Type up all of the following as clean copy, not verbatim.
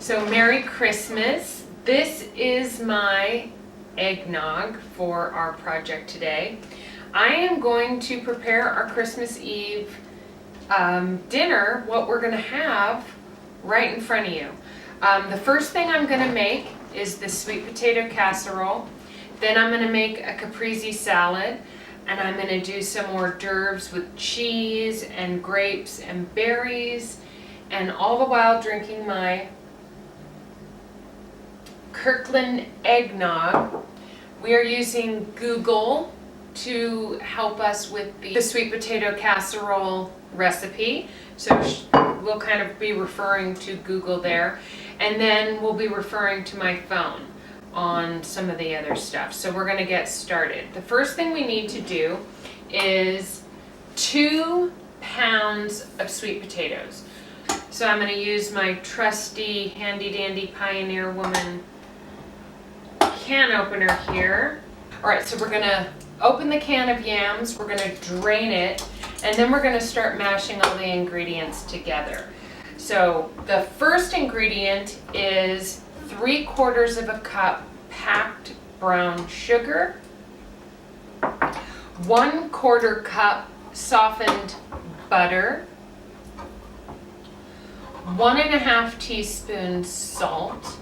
So Merry Christmas. This is my eggnog for our project today. I am going to prepare our Christmas Eve dinner, what we're going to have right in front of you. The first thing I'm going to make is the sweet potato casserole. Then I'm going to make a Caprese salad, and I'm going to do some hors d'oeuvres with cheese and grapes and berries, and all the while drinking my Kirkland eggnog. We are using Google to help us with the sweet potato casserole recipe. So we'll kind of be referring to Google there. And then we'll be referring to my phone on some of the other stuff. So we're going to get started. The first thing we need to do is 2 pounds of sweet potatoes. So I'm going to use my trusty handy dandy Pioneer Woman can opener here. Alright, so we're going to open the can of yams, we're going to drain it, and then we're going to start mashing all the ingredients together. So the first ingredient is 3/4 of a cup packed brown sugar, 1/4 cup softened butter, 1.5 teaspoons salt,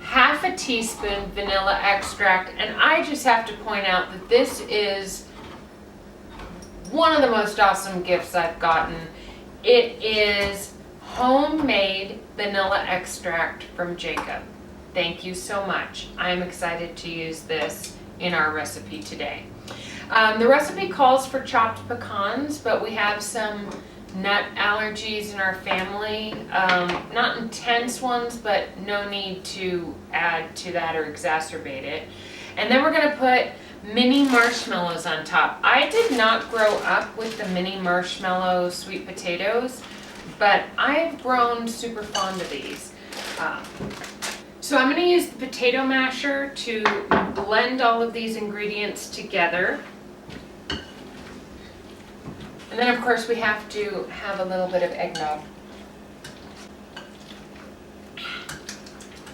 1/2 teaspoon vanilla extract, and I just have to point out that this is one of the most awesome gifts I've gotten. It is homemade vanilla extract from Jacob. Thank you so much. I'm excited to use this in our recipe today. The recipe calls for chopped pecans, but we have some nut allergies in our family. Not intense ones, but no need to add to that or exacerbate it. And then we're going to put mini marshmallows on top. I did not grow up with the mini marshmallow sweet potatoes, but I've grown super fond of these. So I'm going to use the potato masher to blend all of these ingredients together. And then, of course, we have to have a little bit of eggnog.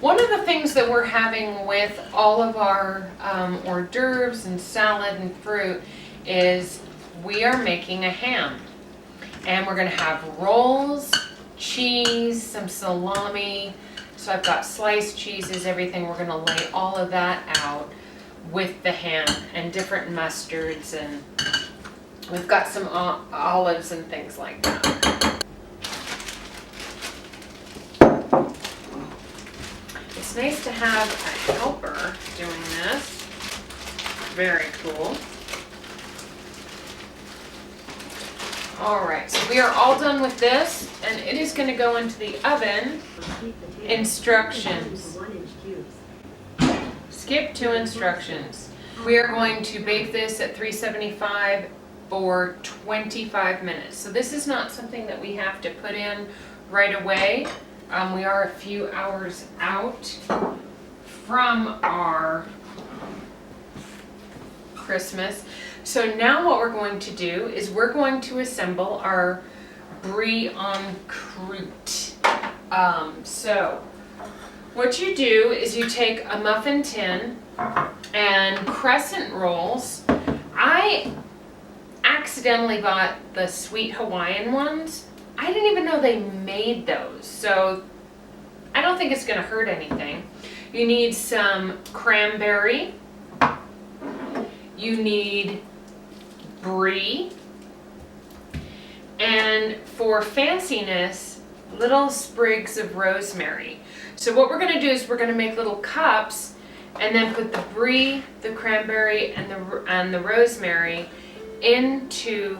One of the things that we're having with all of our hors d'oeuvres and salad and fruit is we are making a ham. And we're going to have rolls, cheese, some salami. So I've got sliced cheeses, everything. We're going to lay all of that out with the ham and different mustards, and we've got some olives and things like that. It's nice to have a helper doing this. Very cool. Alright, so we are all done with this, and it is going to go into the oven. Instructions. Skip to instructions. We are going to bake this at 375 for 25 minutes. So this is not something that we have to put in right away. We are a few hours out from our Christmas. So now what we're going to do is we're going to assemble our Brie en croûte. So what you do is you take a muffin tin and crescent rolls. I accidentally bought the sweet Hawaiian ones. I didn't even know they made those, so I don't think it's going to hurt anything. You need some cranberry. You need brie. And for fanciness, little sprigs of rosemary. So what we're going to do is we're going to make little cups and then put the brie, the cranberry, and the rosemary into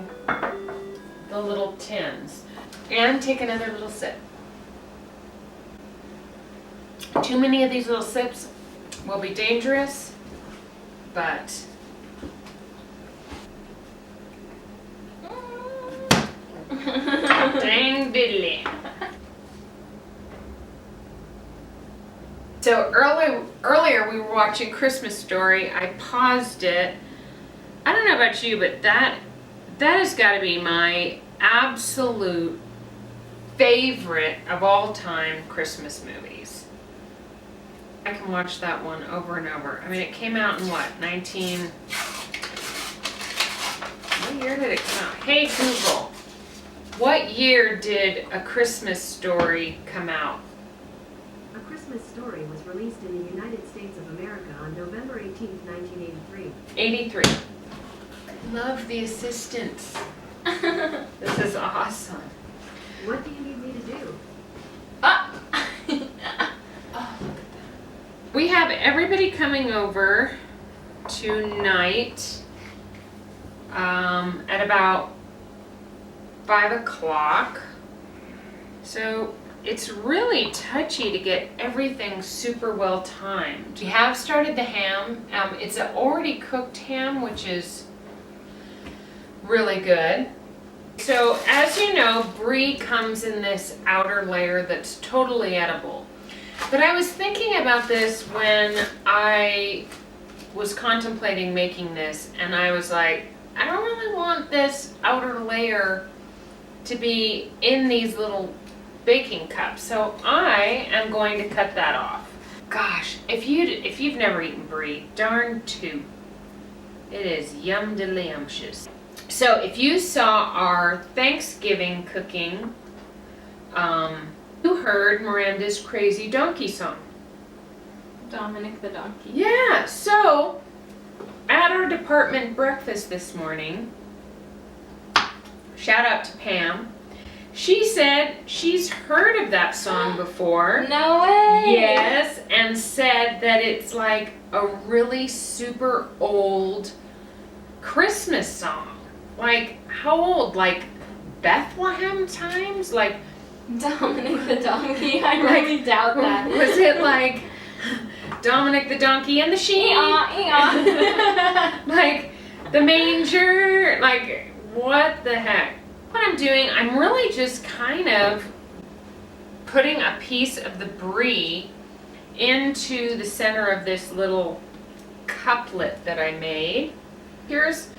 the little tins. And take another little sip. Too many of these little sips will be dangerous, but dang diddly. So earlier we were watching Christmas Story. I paused it. I don't know about you, but that has got to be my absolute favorite of all time Christmas movies. I can watch that one over and over. I mean, it came out in what, what year did it come out? Hey Google, what year did A Christmas Story come out? A Christmas Story was released in the United States of America on November 18, 1983. 83. Love the assistants. This is awesome. What do you need me to do? Oh, look at that. We have everybody coming over tonight at about 5 o'clock. So it's really touchy to get everything super well timed. We have started the ham. It's an already cooked ham, which is really good. So as you know, Brie comes in this outer layer that's totally edible. But I was thinking about this when I was contemplating making this, and I was like, I don't really want this outer layer to be in these little baking cups. So I am going to cut that off. Gosh, if you've never eaten Brie, darn tootin'. It is yum delicious. So if you saw our Thanksgiving cooking, you heard Miranda's crazy donkey song. Dominic the donkey. Yeah, so at our department breakfast this morning, shout out to Pam, she said she's heard of that song before. No way! Yes, and said that it's like a really super old Christmas song. Like, how old? Like Bethlehem times? Like Dominic the donkey? I really doubt that. Was it like Dominic the donkey and the sheep? Like the manger? Like, what the heck? What I'm doing, I'm really just kind of putting a piece of the Brie into the center of this little couplet that I made. Here's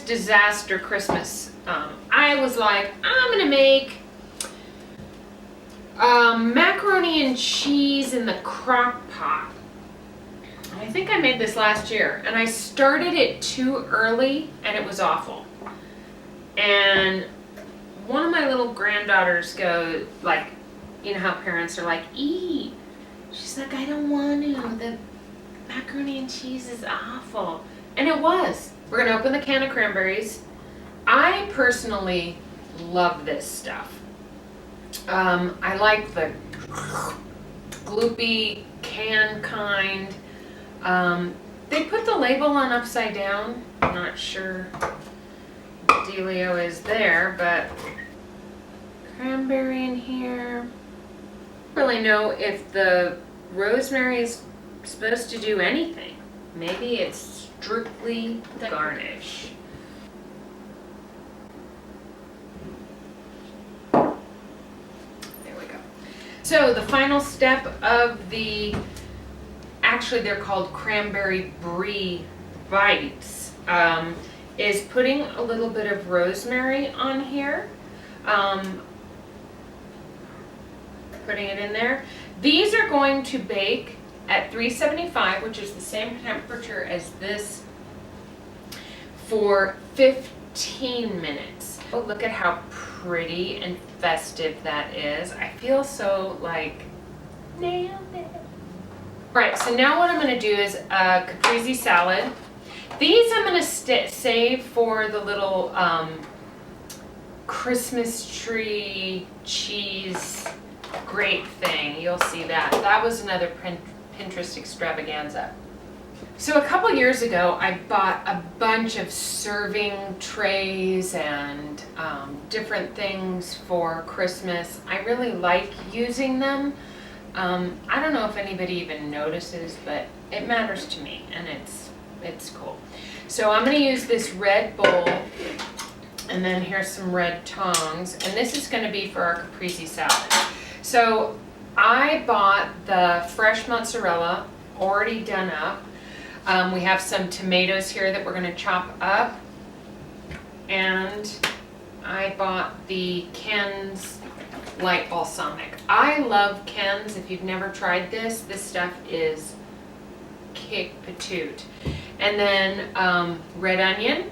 disaster Christmas. I was like, I'm gonna make macaroni and cheese in the crock pot. I think I made this last year, and I started it too early, and it was awful. And one of my little granddaughters goes, like, you know how parents are like, eat. She's like, I don't want to. The macaroni and cheese is awful. And it was. We're gonna open the can of cranberries. I personally love this stuff. I like the gloopy can kind. They put the label on upside down. I'm not sure what dealio is there, but cranberry in here. I don't really know if the rosemary is supposed to do anything. Maybe it's strictly garnish. There we go. So the final step of actually they're called Cranberry Brie Bites, is putting a little bit of rosemary on here. Putting it in there. These are going to bake at 375, which is the same temperature as this, for 15 minutes. Oh, look at how pretty and festive that is. I feel so like, nailed it. Right, so now what I'm gonna do is a Caprese salad. These I'm gonna save for the little Christmas tree cheese grape thing. You'll see that. That was another Pinterest extravaganza. So a couple years ago, I bought a bunch of serving trays and different things for Christmas. I really like using them. I don't know if anybody even notices, but it matters to me, and it's cool. So I'm going to use this red bowl, and then here's some red tongs, and this is going to be for our Caprese salad. So I bought the fresh mozzarella already done up. We have some tomatoes here that we're going to chop up, and I bought the Ken's Light Balsamic. I love Ken's. If you've never tried this stuff is kick patoot. And then red onion.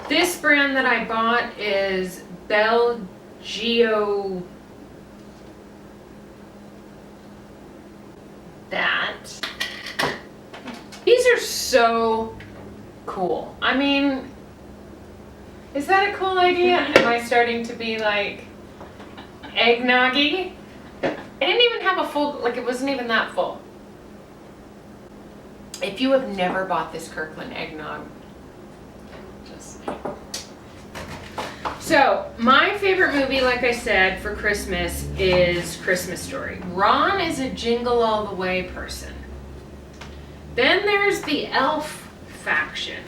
This brand that I bought is Belgio. That. These are so cool. I mean, is that a cool idea? Am I starting to be like eggnoggy? I didn't even have a full, like it wasn't even that full. If you have never bought this Kirkland eggnog, just. So, my favorite movie, like I said, for Christmas is Christmas Story. Ron is a Jingle All the Way person. Then there's the Elf faction.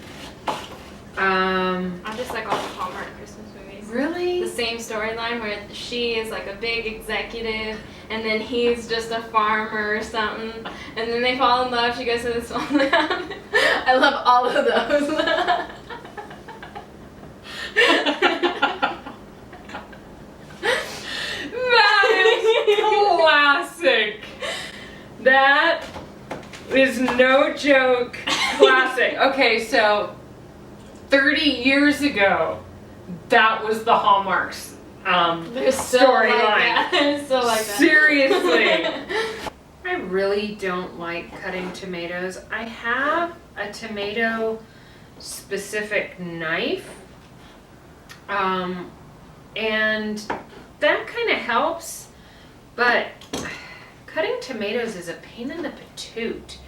I just like all the Hallmark Christmas movies. Really? The same storyline where she is like a big executive and then he's just a farmer or something. And then they fall in love. She goes to this one. I love all of those. That is classic. That is no joke. Classic. Okay, so 30 years ago, that was the Hallmark's storyline. They're still like that. Seriously. I really don't like cutting tomatoes. I have a tomato specific knife. And that kind of helps, but cutting tomatoes is a pain in the patoot.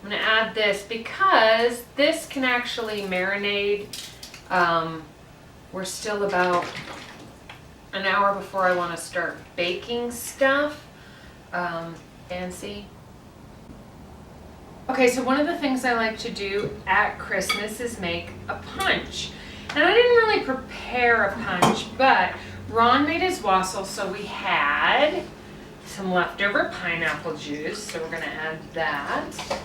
I'm gonna add this because this can actually marinate. We're still about an hour before I want to start baking stuff. Fancy. Okay, so one of the things I like to do at Christmas is make a punch. And I didn't really prepare a punch, but Ron made his wassail, so we had some leftover pineapple juice, so we're gonna add that.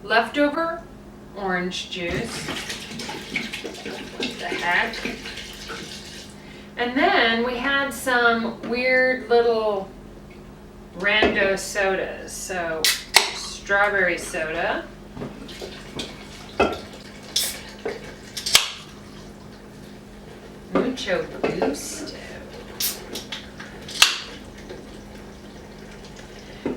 Leftover orange juice. What the heck? And then we had some weird little rando sodas. So strawberry soda. Mucho gusto.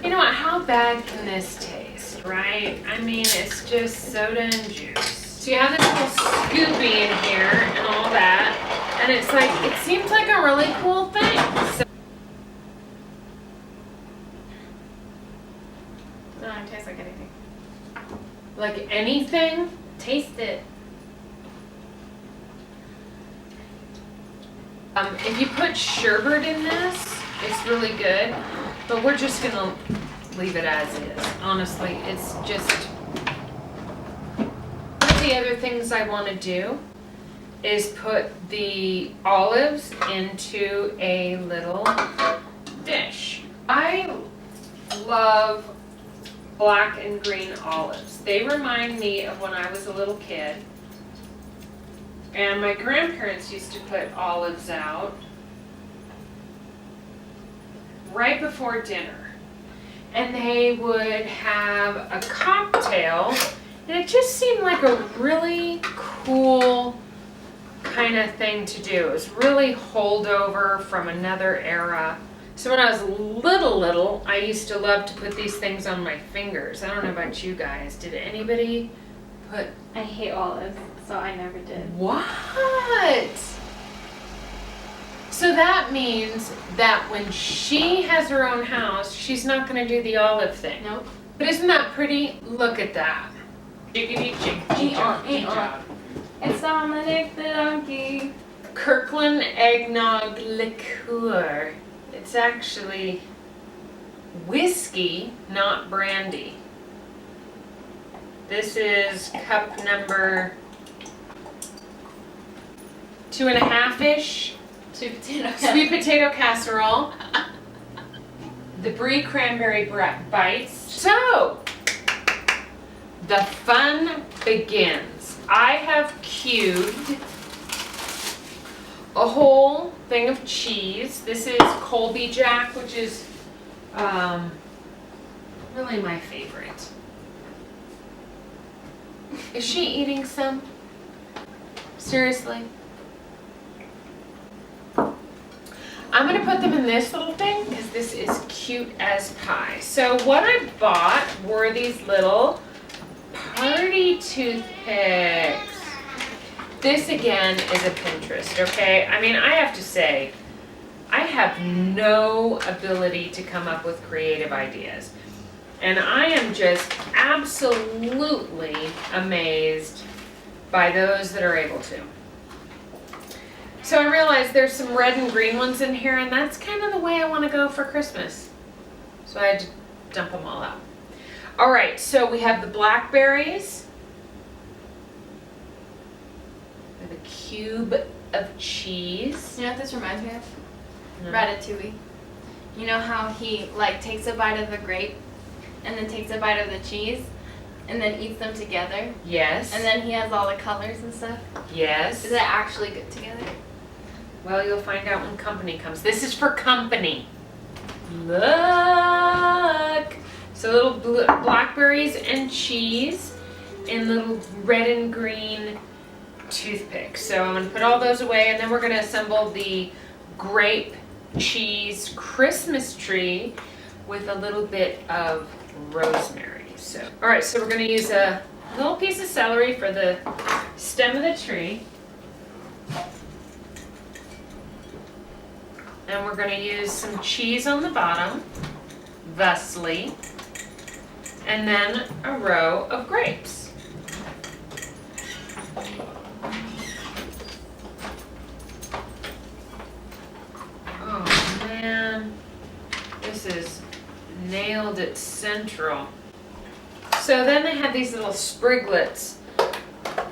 You know what? How bad can this taste, right? I mean, it's just soda and juice. So you have this little Scoopy in here and all that, and it's like, it seems like a really cool thing. So No, it tastes like anything. like anything, Taste it. if you put sherbet in this, it's really good, but we're just gonna leave it as is. Honestly, it's just, one of the other things I wanna do is put the olives into a little dish. I love black and green olives. They remind me of when I was a little kid. And my grandparents used to put olives out right before dinner. And they would have a cocktail, and it just seemed like a really cool kind of thing to do. It was really holdover from another era. So when I was little, I used to love to put these things on my fingers. I don't know about you guys. Did anybody put... I hate olives, so I never did. What? So that means that when she has her own house, she's not going to do the olive thing. Nope. But isn't that pretty? Look at that. Jiggity jig. Ain't on. It's Dominic the donkey. Kirkland eggnog liqueur. It's actually whiskey, not brandy. This is cup number 2.5-ish. Sweet potato. Sweet potato casserole. The Brie Cranberry Bites. So, the fun begins. I have cubed a whole thing of cheese. This is Colby Jack, which is really my favorite. Is she eating some? Seriously? I'm gonna put them in this little thing because this is cute as pie. So what I bought were these little party toothpicks. This again is a Pinterest, okay? I mean, I have to say, I have no ability to come up with creative ideas. And I am just absolutely amazed by those that are able to. So I realized there's some red and green ones in here, and that's kind of the way I want to go for Christmas. So I had to dump them all out. All right, so we have the blackberries. We have a cube of cheese. You know what this reminds me of? No. Ratatouille. You know how he like takes a bite of the grape and then takes a bite of the cheese and then eats them together? Yes. And then he has all the colors and stuff? Yes. Is that actually good together? Well, you'll find out when company comes. This is for company. Look! So little blackberries and cheese and little red and green toothpicks. So I'm gonna put all those away, and then we're gonna assemble the grape cheese Christmas tree with a little bit of rosemary. So, all right, so we're gonna use a little piece of celery for the stem of the tree. And we're going to use some cheese on the bottom, thusly, and then a row of grapes. Oh man, this is nailed it central. So then they have these little spriglets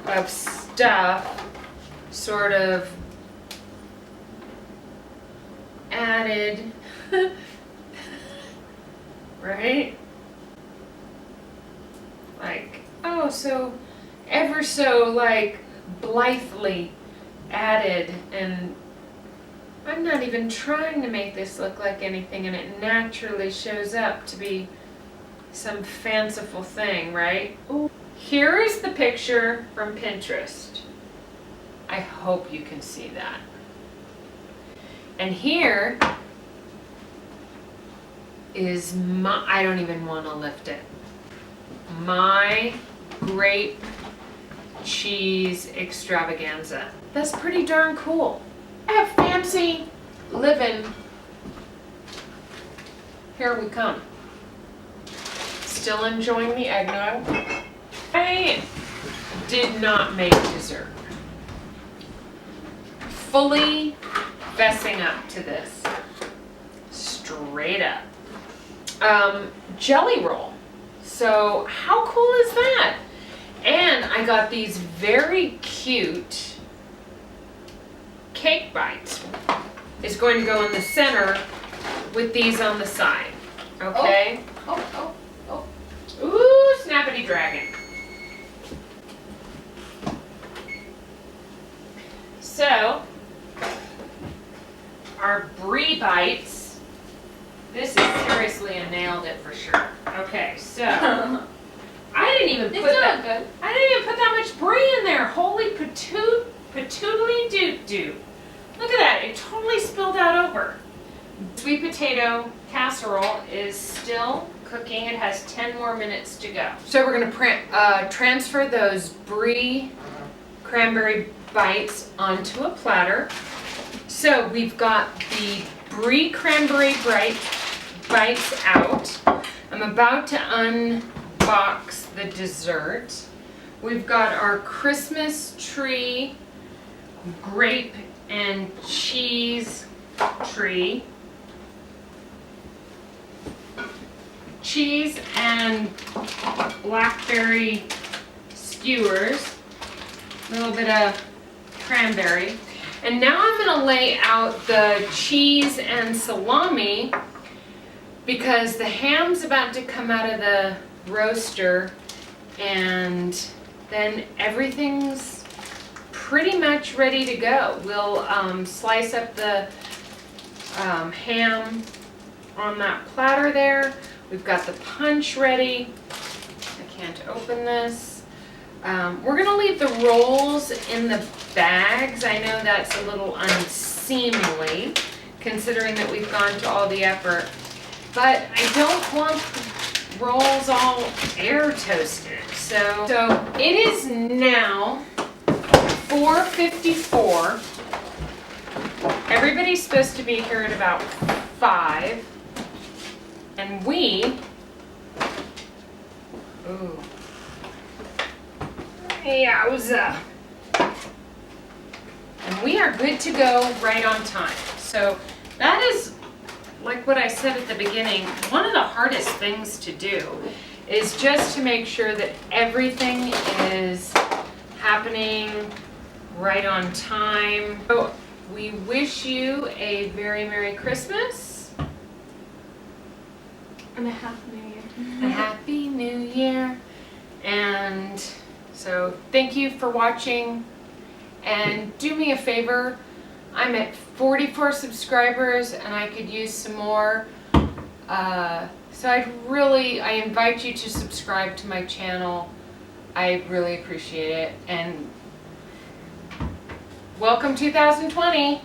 of stuff sort of added, right? Like, oh, so ever so like blithely added, and I'm not even trying to make this look like anything, and it naturally shows up to be some fanciful thing, right? Ooh. Here is the picture from Pinterest. I hope you can see that. And here is my, I don't even want to lift it, my grape cheese extravaganza. That's pretty darn cool. I have fancy living. Here we come. Still enjoying the eggnog. I did not make dessert. Fully fessing up to this. Straight up. Jelly roll. So how cool is that? And I got these very cute cake bites. It's going to go in the center with these on the side. Okay? Oh. Ooh, snappity dragon. So, our Brie Bites. This is seriously a nailed it for sure. Okay, so I didn't even put that. Good. I didn't even put that much Brie in there. Holy patoodly doot doo. Look at that. It totally spilled out over. Sweet potato casserole is still cooking. It has 10 more minutes to go. So we're going to transfer those Brie Cranberry Bites onto a platter. So we've got the Brie Cranberry Bites out. I'm about to unbox the dessert. We've got our Christmas tree grape and cheese tree. Cheese and blackberry skewers. A little bit of cranberry. And now I'm going to lay out the cheese and salami because the ham's about to come out of the roaster and then everything's pretty much ready to go. We'll slice up the ham on that platter there. We've got the punch ready. I can't open this. We're gonna leave the rolls in the bags. I know that's a little unseemly, considering that we've gone to all the effort, but I don't want the rolls all air toasted. So it is now 4:54. Everybody's supposed to be here at about 5. And we, ooh, yowza. And we are good to go right on time. So that is, like what I said at the beginning, one of the hardest things to do is just to make sure that everything is happening right on time. So we wish you a very Merry Christmas. And a Happy New Year. A Happy New Year. And so thank you for watching. And do me a favor, I'm at 44 subscribers and I could use some more. So I invite you to subscribe to my channel. I really appreciate it. And welcome 2020.